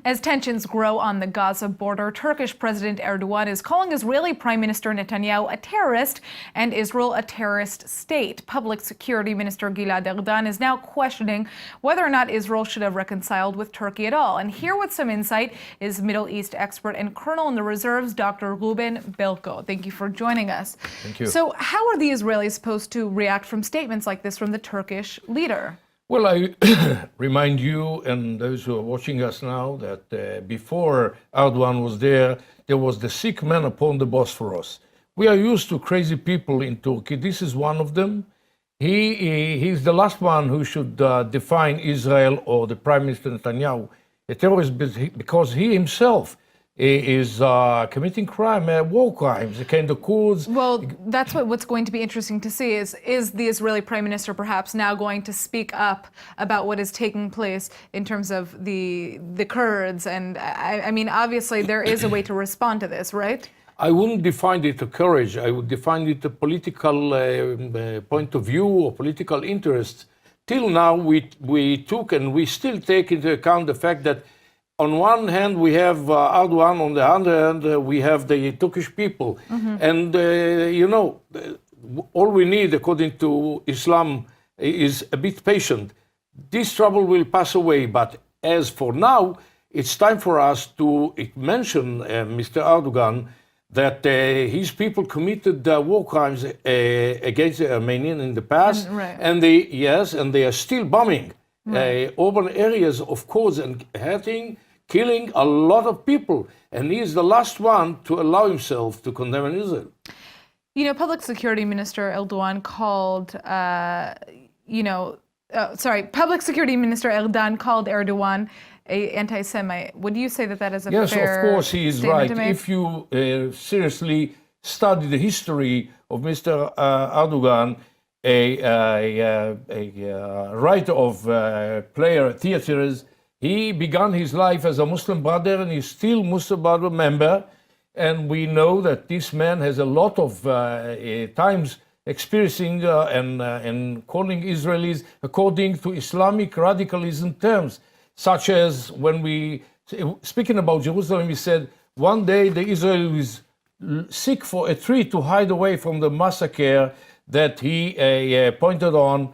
As tensions grow on the Gaza border, Turkish President Erdogan is calling Israeli Prime Minister Netanyahu a terrorist and Israel a terrorist state. Public Security Minister Gilad Erdan is now questioning whether or not Israel should have reconciled with Turkey at all. And here with some insight is Middle East expert and Colonel in the Reserves, Dr. Reuven Berko. Thank you for joining us. Thank you. So how are the Israelis supposed to react from statements like this from the Turkish leader? Well, I remind you and those who are watching us now that before Erdogan was there was the sick man upon the Bosphorus. We are used to crazy people in Turkey. This is one of them. He's the last one who should define Israel or the Prime Minister Netanyahu a terrorist because he himself is committing crime, war crimes against the Kurds. Well, that's what's going to be interesting to see is the Israeli Prime Minister perhaps now going to speak up about what is taking place in terms of the Kurds? And I mean, obviously there is a way to respond to this, right? I wouldn't define it a courage. I would define it a political point of view or political interest. Till now, we took and we still take into account the fact that on one hand, we have Erdogan, on the other hand, we have the Turkish people. Mm-hmm. And, all we need, according to Islam, is a bit patient. This trouble will pass away. But as for now, it's time for us to mention Mr. Erdogan that his people committed war crimes against the Armenians in the past. Right. And they are still bombing urban areas of Kurds and killing a lot of people. And he is the last one to allow himself to condemn Israel. You know, Public Security Minister Erdogan called, Public Security Minister Erdogan called Erdogan an anti-Semite. Would you say that is a fair statement? Yes, of course he is right. To make? If you seriously study the history of Mr. Erdogan, a writer of theaters, he began his life as a Muslim brother and he's still Muslim brother member. And we know that this man has a lot of times experiencing and calling Israelis according to Islamic radicalism terms, such as when speaking about Jerusalem, he said, one day the Israelis seek for a tree to hide away from the massacre that he pointed on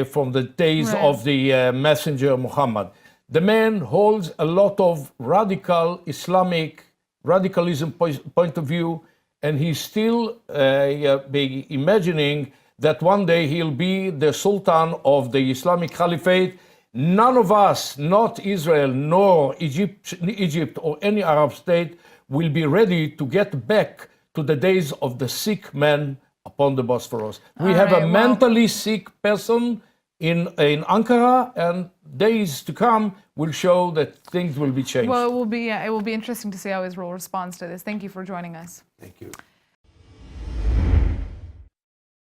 from the days of the messenger Muhammad. The man holds a lot of radical Islamic radicalism point of view, and he's still imagining that one day he'll be the Sultan of the Islamic Caliphate. None of us, not Israel, nor Egypt or any Arab state, will be ready to get back to the days of the sick man upon the Bosphorus. We have a mentally sick person in Ankara, and days to come will show that things will be changed. Well, it will be interesting to see how Israel responds to this. Thank you for joining us. Thank you.